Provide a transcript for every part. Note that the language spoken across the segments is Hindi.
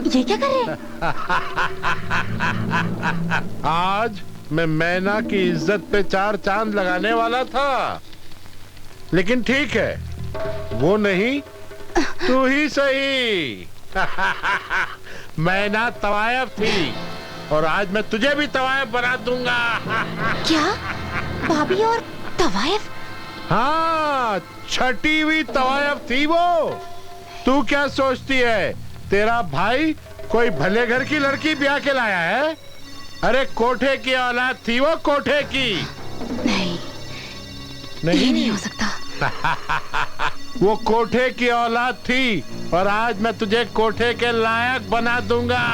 ये क्या कर रहे हैं? आज मैं मैना की इज्जत पे 4 चांद लगाने वाला था, लेकिन ठीक है, वो नहीं तू ही सही। मैना तवायफ थी और आज मैं तुझे भी तवायफ बना दूंगा। क्या? भाभी और तवायफ? हाँ, छठी हुई तवायफ थी वो। तू क्या सोचती है तेरा भाई कोई भले घर की लड़की ब्याह के लाया है? अरे कोठे की औलाद थी वो, कोठे की। नहीं, नहीं, ये नहीं हो सकता। वो कोठे की औलाद थी और आज मैं तुझे कोठे के लायक बना दूंगा।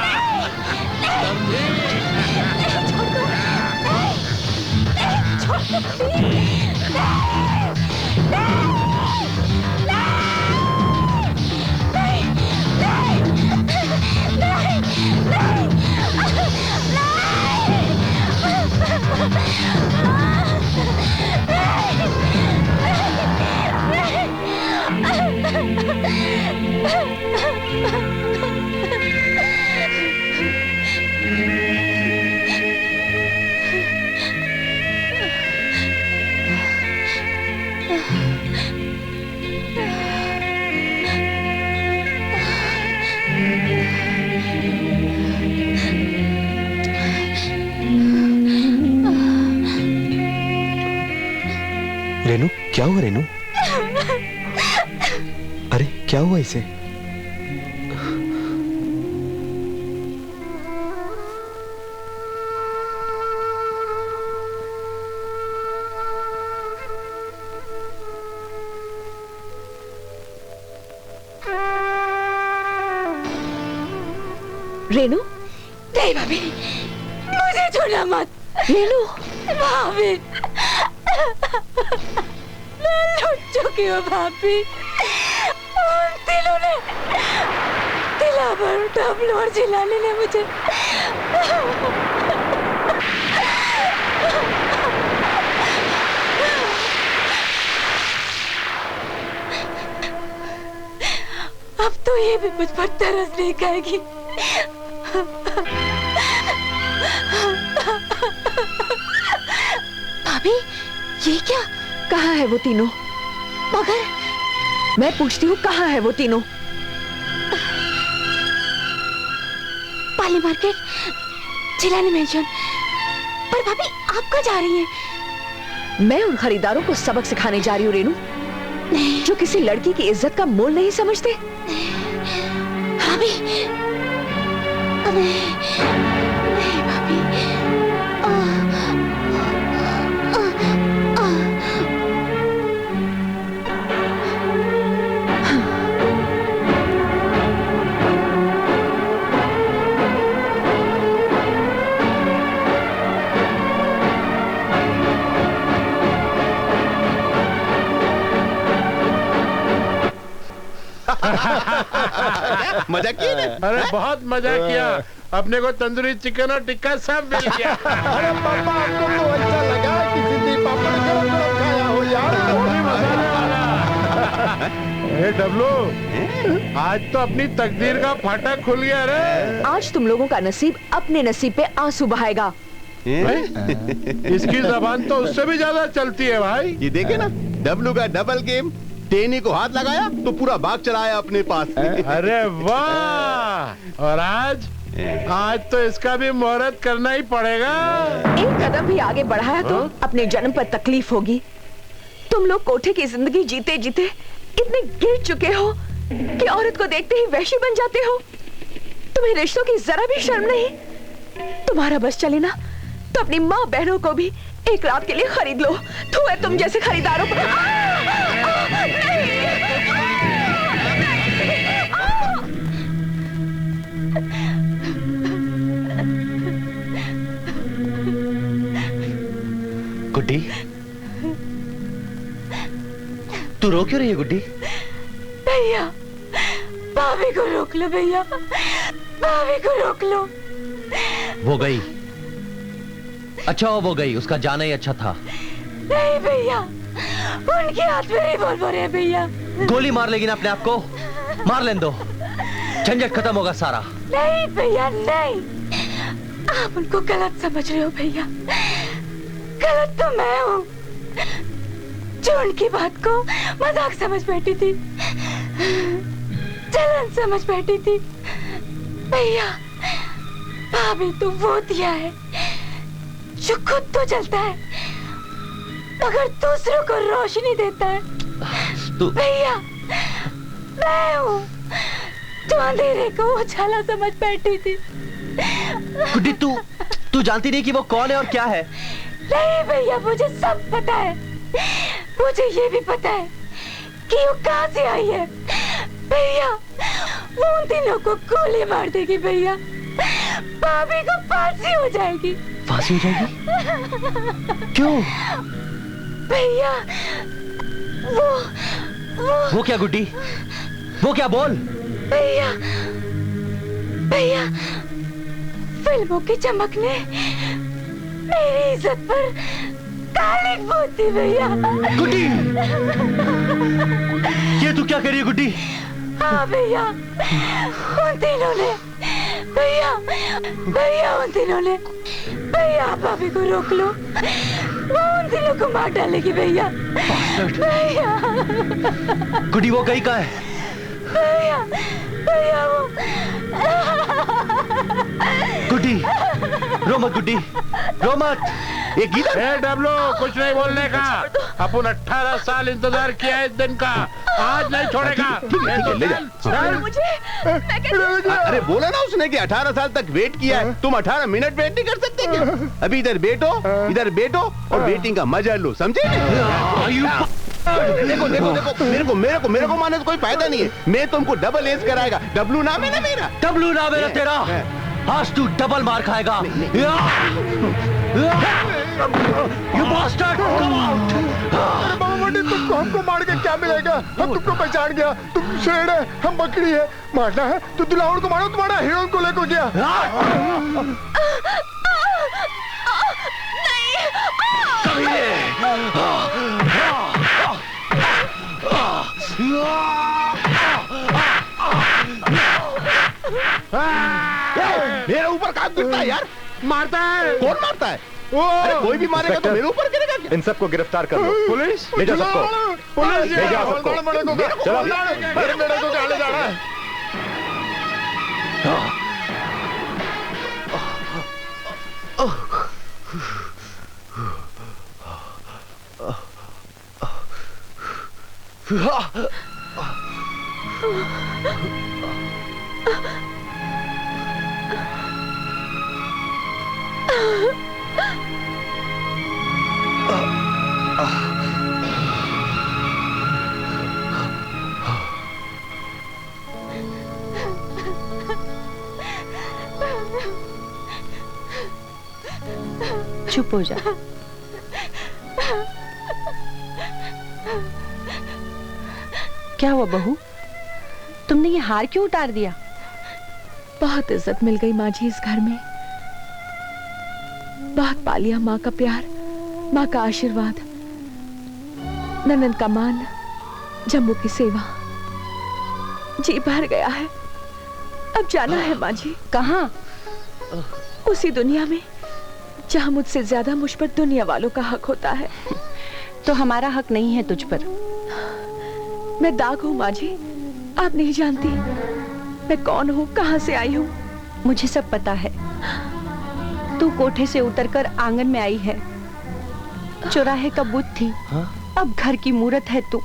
रेनू, क्या हुआ रेनू? अरे क्या हुआ इसे? रेनू? नहीं भाभी, मुझे छोड़ना मत। रेनू? भाभी, मैं लुट चुकी हूँ भाभी। उन दिलों ने, दिलावर, डबल और जिलानी ने मुझे अब तो ये भी मुझ पर तरस नहीं खाएगी। भाभी, ये क्या? कहाँ है वो तीनों? मगर मैं पूछती हूँ, कहाँ है वो तीनों? पाली मार्केट, जिलानी मेंशन। पर भाभी, आप कहाँ जा रही हैं? मैं उन खरीदारों को सबक सिखाने जा रही हूँ रेनू, जो किसी लड़की की इज्जत का मोल नहीं समझते। भाभी, नहीं भाभी। मजा किया ना? अरे बहुत मजा किया। अपने को तंदूरी चिकन और टिक्का सब मिल गया। अरे पापा, आपको तो अच्छा लगा कि सिंधी पापड़ गरम गरम खाया हो यार। ए डब्लू, आज तो अपनी तकदीर का फाटक खुल गया रे। आज तुम लोगों का नसीब अपने नसीब पे आंसू बहाएगा। इसकी जबान तो उससे भी ज्यादा चलती है भाई। ये देखे ना, डब्लू का डबल गेम। टेनी को हाथ लगाया तो पूरा बाग चलाया अपने पास। अरे वाह! और आज तो इसका भी मुहूर्त करना ही पड़ेगा। एक कदम भी आगे बढ़ाया तो अपने जन्म पर तकलीफ होगी। तुम लोग कोठे की जिंदगी जीते जीते इतने गिर चुके हो कि औरत को देखते ही वैशी बन जाते हो। तुम्हें रिश्तों की जरा भी शर्म नहीं। तुम्हारा बस चले ना तो अपनी माँ बहनों को भी एक रात के लिए खरीद लो। तो है तुम जैसे खरीदारों को। गुड्डी, तू रो क्यों रही है गुड्डी? भैया, भाभी को रोक लो भैया, भाभी को रोक लो। वो गई। अच्छा वो गई, उसका जाना ही अच्छा था। नहीं भैया, उनके हाथ में रिवॉल्वर है भैया। गोली मार लेगी ना अपने आप को, मार लेने दो, झंझट खत्म होगा सारा। नहीं भैया नहीं, आप उनको गलत समझ रहे हो भैया। गलत तो मैं हूँ जो उनकी बात को मजाक समझ बैठी थी, जलन समझ बैठी थी। भैया भाभी तो वो दिया है जो खुद तो जलता है मगर दूसरों को रोशनी देता है। भैया मैं हूँ जो अंधेरे को उजाला समझ बैठी थी। गुड्डी तू जानती नहीं कि वो कौन है और क्या है? नहीं भैया मुझे सब पता है। मुझे ये भी पता है कि वो कहाँ से आई है। भैया वो उन तीनों को गोली मार देगी भैया, भाभी को फांसी हो जाएगी। फांसी हो जाएगी? क्यों? भैया वो क्या गुड्डी? वो क्या? बोल। भैया फिल्मों की चमक ने मेरी इज्जत पर कालिक पोत दी भैया। गुड्डी ये तू क्या कर रही है गुड्डी? हाँ भैया उन तीनों ने भैया भाभी को रोक लो, वो उन तीनों को मार डालेगी भैया। भैया गुड्डी वो गई कहाँ है? भैया वो गुड्डी रो मत, गुड्डी रो मत। ये गीता है डब्लू, कुछ नहीं बोलने का। अपन 18 साल इंतजार किया है इस दिन का, आज नहीं छोड़ेगा। ठीक है, ले जा। मुझे अरे बोला ना उसने कि 18 साल तक वेट किया है, तुम 18 मिनट वेट नहीं कर सकते क्या? अभी इधर बैठो और वेटिंग का मजा लो, समझे? देखो मेरे को मानने से कोई फायदा नहीं है। मैं तुमको डबल एज कराएगा। डब्लू नाम है ना मेरा। डब्लू नाम है तेरा, आज तू डबल मार खाएगा। You bastard, come out! तुमको हमको मार के क्या मिलेगा? हम तुमको पहचान गया, तुम शेर है, हम बकरी है। मारना है तो दिलावर को मारो, तुम्हारा हीरोइन को लेकर गया। मेरे ऊपर काम करता है यार। मारता है। कौन मारता है? अरे कोई भी मारेगा तो मेरे ऊपर गिरेगा क्या? इन सबको गिरफ्तार कर लो। पुलिस ले जा सबको। पुलिस ले जा सबको। चलो मेरे बेटे को क्या ले जा रहा है? चुप हो जा। क्या हुआ बहू, तुमने ये हार क्यों उतार दिया? बहुत इज्जत मिल गई माँ जी इस घर में, बहुत पा लिया माँ का प्यार, माँ का आशीर्वाद, ननद का मान, जम्मू की सेवा। जी भर गया है, अब जाना है माँ जी। कहाँ? उसी दुनिया में जहाँ मुझसे ज्यादा मुझ पर दुनिया वालों का हक होता है। तो हमारा हक नहीं है तुझ पर। मैं दाग हूँ माँ जी, आप नहीं जानती मैं कौन हूँ, कहाँ से आई हूँ। मुझे सब पता है। तू कोठे से उतरकर आंगन में आई है, चौराहे का बुत थी, अब घर की मूरत है तू।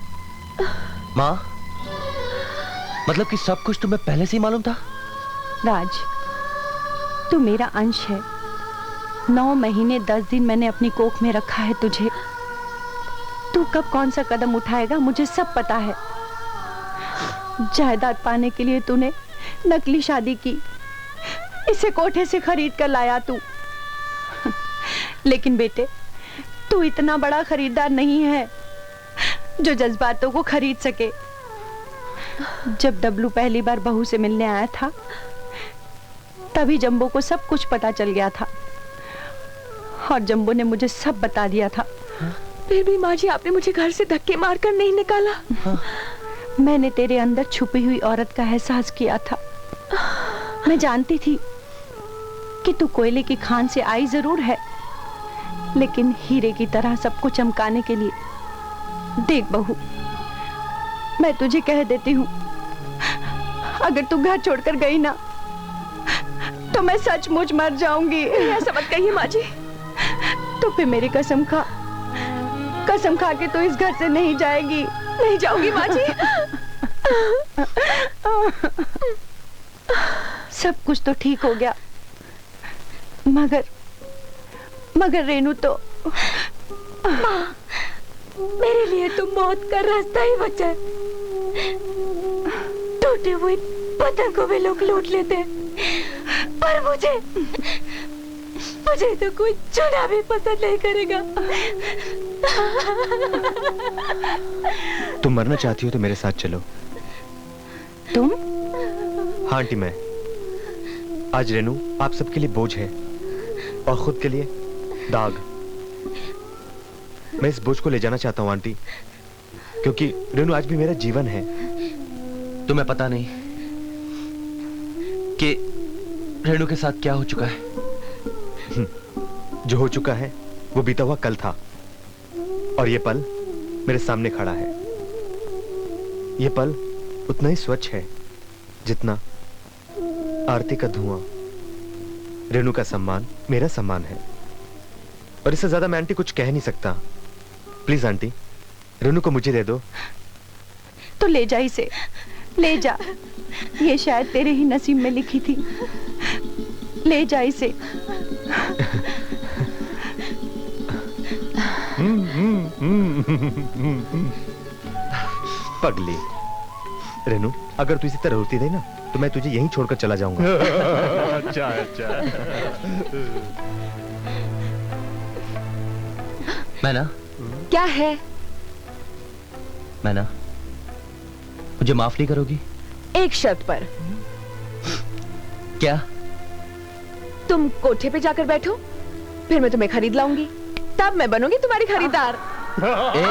माँ, मतलब कि सब कुछ तुम्हें पहले से ही मालूम था? राज, तू मेरा अंश है। 9 महीने 10 दिन मैंने अपनी कोख में रखा है तुझे। तू कब कौन सा कदम उठाएगा मुझे सब पता है। जायदाद पाने के लिए तूने नकली शादी की, इसे कोठे से खरीद कर लाया तू। लेकिन बेटे, तू इतना बड़ा खरीदार नहीं है जो जज्बातों को खरीद सके। जब डब्लू पहली बार बहू से मिलने आया था, तभी जंबो को सब कुछ पता चल गया था और जंबो ने मुझे सब बता दिया था। फिर भी माँ जी, आपने मुझे घर से धक्के मारकर नहीं निकाला। मैंने तेरे अंदर छुपी हुई औरत का एहसास किया था। मैं जानती थी कि तू कोयले की खान से आई जरूर है, लेकिन हीरे की तरह सबको चमकाने के लिए। देख बहू, मैं तुझे कह देती हूँ, अगर तू घर छोड़कर गई ना तो मैं सचमुच मर जाऊंगी। ऐसा मत कहिए माँ जी। तो फिर मेरी कसम खा के तू इस घर से नहीं जाएगी। नहीं जाऊंगी माँ जी। सब कुछ तो ठीक हो गया, मगर रेनू तो मेरे लिए तो मौत का रास्ता ही बचा है। टूटे हुए पतंग को भी लोग लूट लेते हैं, पर मुझे तो कोई चुना भी पसंद नहीं करेगा। तुम मरना चाहती हो तो मेरे साथ चलो। तुम? हाँ आंटी, मैं आज रेनू आप सबके लिए बोझ है और खुद के लिए दाग। मैं इस बोझ को ले जाना चाहता हूँ आंटी, क्योंकि रेनू आज भी मेरा जीवन है। तुम्हें पता नहीं कि रेनू के साथ क्या हो चुका है। जो हो चुका है वो बीता हुआ कल था, और ये पल मेरे सामने खड़ा है। ये पल उतना ही स्वच्छ है जितना आरती का धुआं। रेनू का सम्मान मेरा सम्मान है, और इससे ज्यादा मैं आंटी कुछ कह नहीं सकता। प्लीज आंटी, रेनू को मुझे दे दो। तो ले जा इसे, ले जा। ये शायद तेरे ही नसीब में लिखी थी। ले जा इसे। पगली रेनू, अगर तू इसी तरह रोती रही ना तो मैं तुझे यहीं छोड़कर चला जाऊंगा। अच्छा अच्छा। मैना, क्या है? मैना, मुझे माफ नहीं करोगी? एक शर्त पर। क्या? तुम कोठे पे जाकर बैठो, फिर मैं तुम्हें खरीद लाऊंगी, तब मैं बनूंगी तुम्हारी खरीदार। ए,